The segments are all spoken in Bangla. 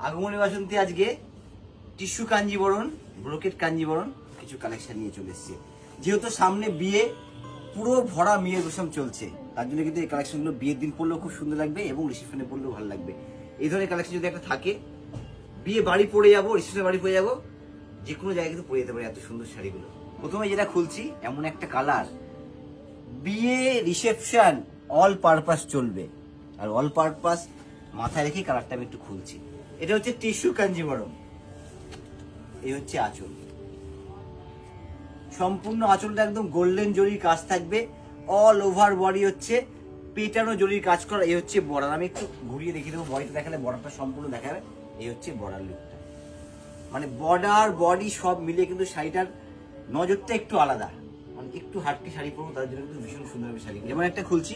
আগমনী বাসন্তী আজকে টিস্যু কাঞ্জিবরণ, ব্রোকেট কাঞ্জিবরণ কিছু কালেকশন নিয়ে চলে এসেছে। যেহেতু সামনে বিয়ে, পুরো ভরা মেয়ের গোসম চলছে, তার জন্য কিন্তু এই কালেকশনগুলো বিয়ের দিন পরলেও খুব সুন্দর লাগবে এবং রিসেপশনে পরলেও ভালো লাগবে। এই ধরনের কালেকশন যদি একটা থাকে, বিয়ে বাড়ি পরে যাবো, রিসেপশনে বাড়ি পরে যাবো, যে কোনো জায়গায় কিন্তু পরে যেতে পারে এত সুন্দর শাড়িগুলো। প্রথমে যেটা খুলছি এমন একটা কালার, বিয়ে রিসেপশন অল পারপাস চলবে, আর অল পারপাস মাথায় রেখে কালারটা আমি একটু খুলছি। এটা হচ্ছে টিস্যু কাঞ্জিবরম, এই হচ্ছে আঁচল, সম্পূর্ণ আঁচলটা একদম গোল্ডেন জরির কাজ থাকবে, অল ওভার বডি হচ্ছে পেটানো জরির কাজ করা। এই হচ্ছে বর্ডার, আমি একটু ঘুরিয়ে দেখিয়ে দেবো, বডিটা দেখালে বর্ডারটা সম্পূর্ণ দেখাবে। এই হচ্ছে বর্ডার লুকটা, মানে বর্ডার বডি সব মিলে কিন্তু শাড়িটার নজরটা একটু আলাদা, মানে একটু হাটকি শাড়ি পরবো তার জন্য কিন্তু ভীষণ সুন্দর হবে শাড়ি। যেমন একটা খুলছি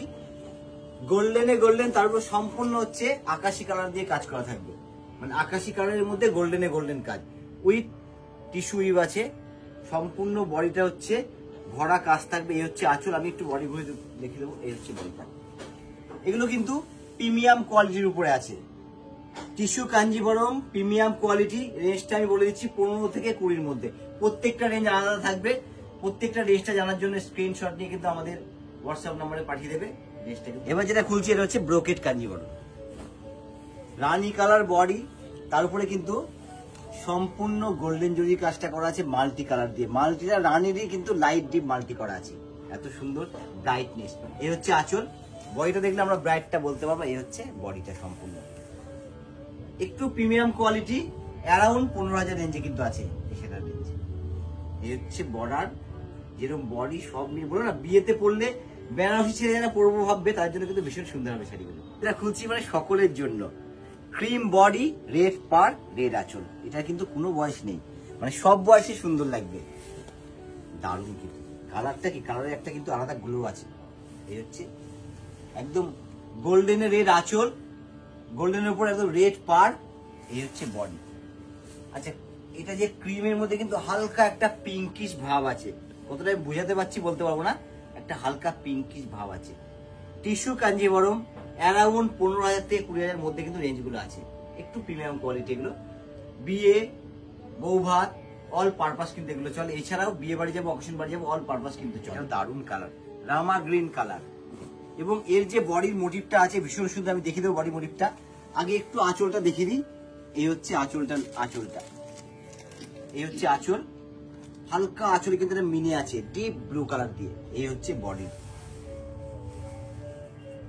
গোল্ডেনে গোল্ডেন, তারপর সম্পূর্ণ হচ্ছে আকাশি কালার দিয়ে কাজ করা থাকবে, মানে আকাশি কালারের মধ্যে গোল্ডেনে গোল্ডেন কাজ, উইথ টিস্যু উইভ আছে। সম্পূর্ণ বডিটা হচ্ছে ভরা কাজ থাকবে। এই হচ্ছে আঁচল, আমি একটু বডি ঘুরে দেখিয়ে দেবো। এই হচ্ছে বডিটা, এগুলো কিন্তু প্রিমিয়াম কোয়ালিটির উপরে আছে। টিস্যু কাঞ্জিবরম প্রিমিয়াম কোয়ালিটি, রেঞ্জটা আমি বলে দিচ্ছি 15 থেকে 20-র মধ্যে। প্রত্যেকটা রেঞ্জ আলাদা থাকবে, প্রত্যেকটা রেঞ্জটা জানার জন্য স্ক্রিনশট নিয়ে কিন্তু আমাদের হোয়াটসঅ্যাপ নম্বরে পাঠিয়ে দেবে রেঞ্জটা। এবার যেটা খুলছি এটা হচ্ছে ব্রোকেট কাঞ্জিবরম, রানী কালার বডি, তার উপরে কিন্তু সম্পূর্ণ গোল্ডেন জরি কাজটা করা আছে মাল্টি কালার দিয়ে। মাল্টিটা রানীরই কিন্তু লাইট ডিপ মাল্টি করা আছে, এত সুন্দর ব্রাইটনেস। এই হচ্ছে আঁচল, বডিটা দেখলে আমরা ব্রাইটটা বলতে পারবো। এই হচ্ছে বডিটা সম্পূর্ণ একটু প্রিমিয়াম কোয়ালিটি, অ্যারাউন্ড 15,000 রেঞ্জে কিন্তু আছে সেটার রেঞ্জ। এই হচ্ছে বর্ডার, যেরকম বডি সব নিয়ে বলো না, বিয়েতে পড়লে বেনারসি ছেড়ে যারা পরবো ভাববে তার জন্য কিন্তু ভীষণ সুন্দর হবে শাড়িগুলো। এটা খুলছি মানে সকলের জন্য, ক্রিম বডি, রেড পার, রেড আঁচল, এটা কিন্তু কোনো বয়স নেই, মানে সব বয়সে সুন্দর লাগবে। দারুণ কিন্তু কালারটা, কি কালারের একটা কিন্তু আলাদা গ্লো আছে। এই হচ্ছে একদম গোল্ডেনের রেড আঁচল, গোল্ডেনের উপর একদম রেড পার। এই হচ্ছে বডি। আচ্ছা, এটা যে ক্রিমের মধ্যে কিন্তু হালকা একটা পিঙ্কিশ ভাব আছে, কতটা বুঝাতে পারছি বলতে পারবো না, একটা হালকা পিঙ্কিশ ভাব আছে। টিস্যু কাঞ্জিবরম অ্যারাউন্ড 15,000 থেকে 20,000 মধ্যে কিন্তু রেঞ্জগুলো আছে, একটু প্রিমিয়াম কোয়ালিটি। এগুলো বিয়ে, বৌভাত, অল পারপাস কিন্তু এগুলো চলে। এছাড়াও বিয়ে বাড়ি যাবো, অকেশন বাড়ি যাবো, অল পারপাস কিন্তু চলে। দারুণ কালার, রামা গ্রিন কালার, এবং এর যে বডির মোটিভটা আছে ভীষণ সুন্দর। আমি দেখিয়ে দেবো বডি মোটিভটা, আগে একটু আঁচলটা দেখিয়ে দিই। এই হচ্ছে আঁচলটা, এই হচ্ছে আঁচল, হালকা আঁচলে কিন্তু এটা মিনে আছে ডিপ ব্লু কালার দিয়ে। এই হচ্ছে বডি,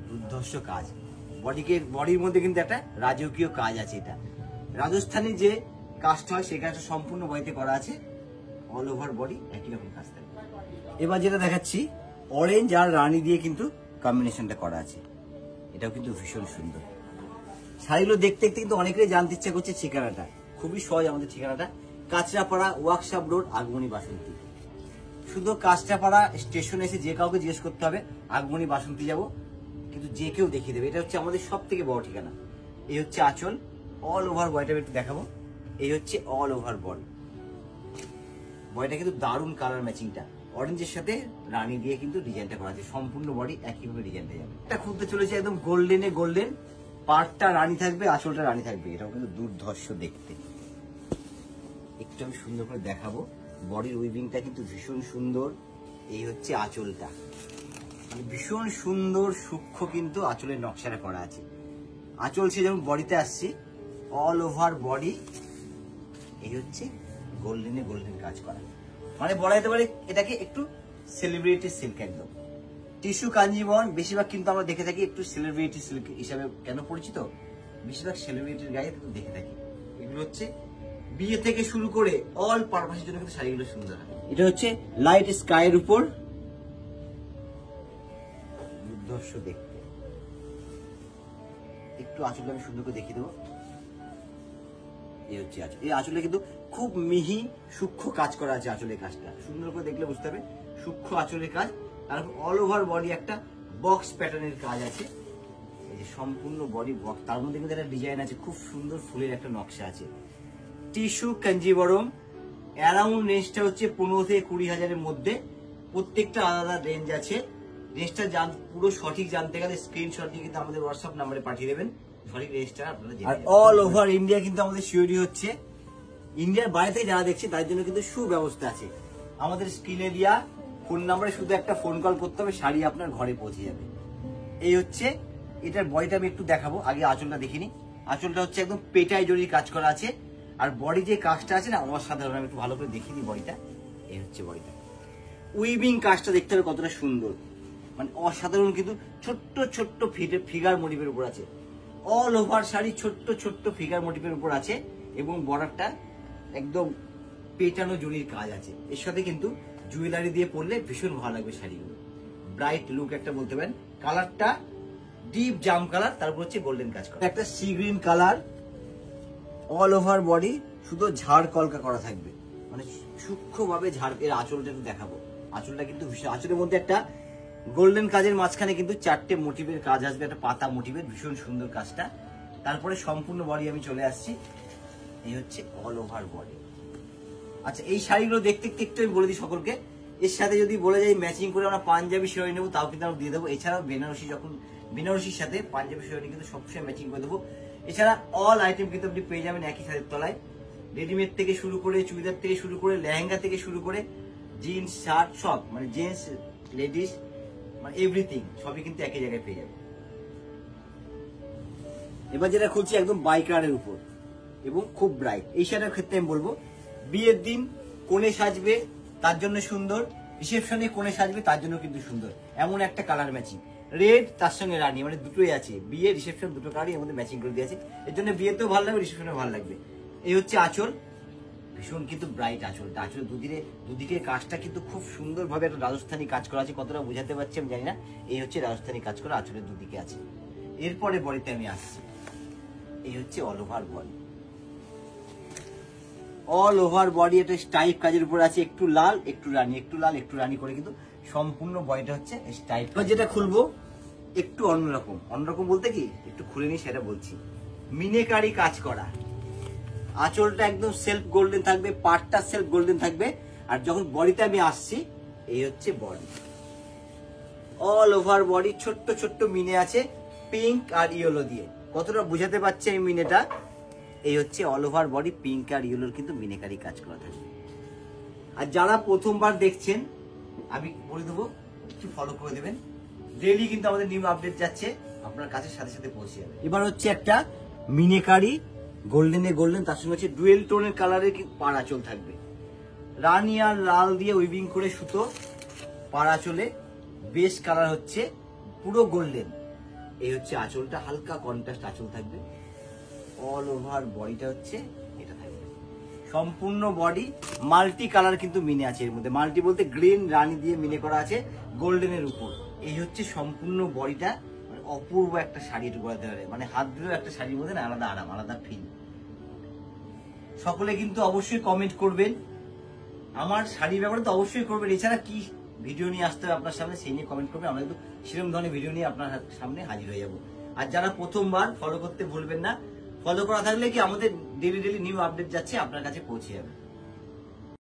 দুর্ধর্ষ কাজ, বডির মধ্যে কিন্তু একটা রাজকীয় কাজ আছে। এটা রাজস্থানী যে কাজটা হয় সেই কাজটা সম্পূর্ণ বডিতে করা আছে, অল ওভার বডি একই রকম কাজ থাকে। এবার যেটা দেখাচ্ছি অরেঞ্জ আর রানী দিয়ে কিন্তু কম্বিনেশনটা করা আছে, এটাও কিন্তু ভীষণ সুন্দর। শাড়িগুলো দেখতে দেখতে কিন্তু অনেকেরই জানতে ইচ্ছা করছে ঠিকানাটা, খুবই সহজ আমাদের ঠিকানাটা, কাঁচরাপাড়া ওয়ার্কশপ রোড, আগমনী বাসন্তী। শুধু কাঁচরাপাড়া স্টেশনে এসে যে কাউকে জিজ্ঞেস করতে হবে আগমনী বাসন্তী যাব, কিন্তু যে কেউ দেখিয়ে দেবে। এটা হচ্ছে আমাদের সব থেকে বড় ঠিকানা। এই হচ্ছে আঁচল, অল ওভার বডিটা একটু দেখাবো। এই হচ্ছে অল ওভার বডি, বডিটা কিন্তু দারুণ কালার ম্যাচিংটা, অরেঞ্জের সাথে রানী দিয়ে কিন্তু ডিজাইনটা করা আছে, সম্পূর্ণ বডি একইভাবে ডিজাইনটা যাবে। এটা খুলতে চলেছে একদম গোল্ডেনে গোল্ডেন, পার্টটা রানী থাকবে, আঁচলটা রানী থাকবে, এটাও কিন্তু দুর্ধর্ষ দেখতে। একটু আমি সুন্দর করে দেখাবো, বডির উইভিংটা কিন্তু ভীষণ সুন্দর। এই হচ্ছে আঁচলটা, মানে ভীষণ সুন্দর সূক্ষ্ম কিন্তু আঁচলের নকশাটা করা আছে। আঁচল সে যেমন বডিতে আসছে, অল ওভার বডি। এই হচ্ছে গোল্ডেনে গোল্ডেন কাজ করা, মানে বলা যেতে পারে এটাকে একটু সেলিব্রিটি সিল্ক একদম। টিস্যু কাঞ্জিবরম বেশিরভাগ কিন্তু আমরা দেখে থাকি একটু সেলিব্রিটি সিল্ক হিসাবে কেন পরিচিত, বেশিরভাগ সেলিব্রিটির গায়ে কিন্তু দেখে থাকি। এগুলো হচ্ছে বিয়ে থেকে শুরু করে অল পারপাসের জন্য কিন্তু শাড়িগুলো সুন্দর হয়। এটা হচ্ছে লাইট স্কাইয়ের উপর, দুর্ধর্ষ দেখতে। একটু আঁচলটা আমি সুন্দর করে দেখিয়ে দেবো। এই হচ্ছে আঁচল, এই আঁচলে কিন্তু খুব মিহি সূক্ষ্ম কাজ করা আছে। আঁচলের কাজটা সুন্দর করে দেখলে বুঝতে হবে, সূক্ষ্ম আঁচলের কাজ। তারপর অল ওভার বডি একটা বক্স প্যাটার্নের কাজ আছে, এই যে সম্পূর্ণ বডি বক্স, তার মধ্যে কিন্তু একটা ডিজাইন আছে, খুব সুন্দর ফুলের একটা নকশা আছে। টিস্যু কাঞ্জিবরম অ্যারাউন্ড রেঞ্জটা হচ্ছে 15 থেকে 20,000-এর মধ্যে, প্রত্যেকটা আলাদা রেঞ্জ আছে। রেঞ্জটা পুরো সঠিক জানতে গেলে স্ক্রিনশট দিয়ে কিন্তু আমাদের হোয়াটসঅ্যাপ নাম্বারে পাঠিয়ে দেবেন, সঠিক রেজিস্টার আপনারা জেনে যাবেন। আর অল ওভার ইন্ডিয়া কিন্তু আমাদের সিওরি হচ্ছে। ইন্ডিয়ার বাইরে থেকে যারা দেখছে তার জন্য কিন্তু সুব্যবস্থা আছে। আমাদের স্ক্রিনে দেওয়া ফোন নাম্বারে শুধু একটা ফোন কল করতে হবে, শাড়ি আপনার ঘরে পৌঁছে যাবে। এই হচ্ছে এটার বডিটা আমি একটু দেখাবো, আগে আঁচলটা দেখিনি। আঁচলটা হচ্ছে একদম পেটাই জড়িয়ে কাজ করা আছে, আর বডি যে কাজটা আছে না অসাধারণ। আমি একটু ভালো করে দেখিনি বডিটা। এই হচ্ছে বডিটা, উইভিং কাজটা দেখতে হবে কতটা সুন্দর, মানে অসাধারণ। কিন্তু ছোট্ট ছোট্ট ফিগার মোটিভের উপর আছে, অল ওভার শাড়ি ছোট্ট ছোট্ট ফিগার মোটিভের উপর আছে, এবং বর্ডারটা একদম পেটানো জড়ির কাজ আছে। এর সাথে কিন্তু জুয়েলারি দিয়ে পরলে ভীষণ ভালো লাগবে শাড়িগুলো, ব্রাইট লুক একটা বলতে পারেন। কালারটা ডিপ জাম কালার, তারপর হচ্ছে গোল্ডেন কাজ করা, একটা sea green colour, all over body শুধু ঝাড় কলকা করা থাকবে, মানে সূক্ষ্মভাবে ঝাড়। এর আঁচলটা একটু দেখাবো, আঁচলটা কিন্তু ভীষণ, আঁচলের মধ্যে একটা গোল্ডেন কাজের মাঝখানে কিন্তু 4টে মোটিভের কাজ আসবে, একটা পাতা মোটিভের, ভীষণ সুন্দর কাজটা। তারপরে সম্পূর্ণ বডি আমি চলে আসছি। এই হচ্ছে অল ওভার বডি। আচ্ছা, এই শাড়িগুলো দেখতে একটু আমি বলে দিই সকলকে। এর সাথে যদি বলে যাই ম্যাচিং করে আমরা পাঞ্জাবি শেরওয়ানি নেবো, তাও কিন্তু আমরা দিয়ে দেবো। এছাড়াও বেনারসি, যখন বেনারসির সাথে পাঞ্জাবি শেরওয়ানি কিন্তু সবসময় ম্যাচিং করে দেবো। এছাড়া অল আইটেম কিন্তু আপনি পেয়ে যাবেন একই ছাদের তলায়। রেডিমেড থেকে শুরু করে, চুড়িদার থেকে শুরু করে, লেহেঙ্গা থেকে শুরু করে, জিন্স শার্ট সব, মানে জেন্টস লেডিস মানে এভরিথিং সবই কিন্তু একই জায়গায় পেয়ে যাবে। এবার যেটা খুলছি একদম বাইকারের উপর এবং খুব ব্রাইট। এই শাড়ির ক্ষেত্রে আমি বলবো বিয়ের দিন কোণে সাজবে তার জন্য সুন্দর, রিসেপশনে কোণে সাজবে তার জন্য কিন্তু সুন্দর। এমন একটা কালার ম্যাচিং, রেড তার সঙ্গে রানী, মানে দুটোই আছে, বিয়ে রিসেপশন দুটো কালারই এর মধ্যে ম্যাচিং করে দিয়েছে। এর জন্য বিয়েতেও ভালো লাগবে, রিসেপশনেও ভালো লাগবে। এই হচ্ছে আঁচল, ভীষণ কিন্তু ব্রাইট আঁচলটা। আঁচলের দুদিকে কাজটা কিন্তু খুব সুন্দরভাবে একটা রাজস্থানী কাজ করা আছে, কতটা বোঝাতে পারছি আমি জানি না। এই হচ্ছে রাজস্থানী কাজ করা আঁচলের দুদিকে আছে। এরপরে বডিতে আমি আসছি। এই হচ্ছে all over body, all over body এটা স্টাইপ কাজের উপর আছে, একটু লাল একটু রানী, একটু লাল একটু রানী করে কিন্তু সম্পূর্ণ বডিটা হচ্ছে স্টাইপ। যেটা খুলবো একটু অন্যরকম, অন্যরকম বলতে কি একটু খুলে নি সেটা বলছি। মিনেকারি কাজ করা, আঁচলটা একদম সেলফ গোল্ডেন থাকবে, পাটটা সেলফ গোল্ডেন থাকবে। আর যখন বডিতে আমি আসছি, এই হচ্ছে বডি, অল ওভার বডি ছোট্ট ছোট্ট মিনে আছে পিঙ্ক আর ইয়েলো দিয়ে। কতটা বুঝাতে পারছি এই মিনেটা। এই হচ্ছে অল ওভার বডি, পিঙ্ক আর ইয়েলোর কিন্তু মিনেকারি কাজ করা থাকবে। আর যারা প্রথমবার দেখছেন আমি বলে দেবো একটু ফলো করে দেবেন, ডেইলি কিন্তু আমাদের নিউ আপডেট যাচ্ছে, আপনার কাছে সাথে সাথে পৌঁছে যাবে। এবার হচ্ছে একটা মিনেকারি গোল্ডেনে গোল্ডেন, তার সঙ্গে হচ্ছে ডুয়েল টোনের কালারের পাড় আঁচল থাকবে, রানী আর লাল দিয়ে উইভিং করে সুতো পাড় আঁচলে, বেশ কালার হচ্ছে পুরো গোল্ডেন। এই হচ্ছে আঁচলটা, হালকা কন্ট্রাস্ট আঁচল থাকবে। অল ওভার বডিটা হচ্ছে এটা থাকবে, সম্পূর্ণ বডি মাল্টি কালার কিন্তু মিনে আছে। এর মধ্যে মাল্টি বলতে গ্রিন রানী দিয়ে মিনে করা আছে গোল্ডেনের উপর। এই হচ্ছে সম্পূর্ণ বডিটা, মানে অপূর্ব একটা শাড়ি বলতে পারে, মানে হাত দিলেও একটা শাড়ির মধ্যে না আলাদা আরাম, আলাদা ফিল। সকলে কিন্তু অবশ্যই কমেন্ট করবেন, আমার শাড়ির ব্যাপারে তো অবশ্যই করবেন। এছাড়া কি ভিডিও নিয়ে আসতে হবে আপনার সামনে সেই নিয়ে কমেন্ট করবেন, আমরা কিন্তু সেরকম ধরনের ভিডিও নিয়ে আপনার সামনে হাজির হয়ে যাবো। আর যারা প্রথমবার ফলো করতে ভুলবেন না, ফলো করা থাকলে কি আমাদের ডেলি নিউ আপডেট যাচ্ছে আপনার কাছে পৌঁছে যাবে।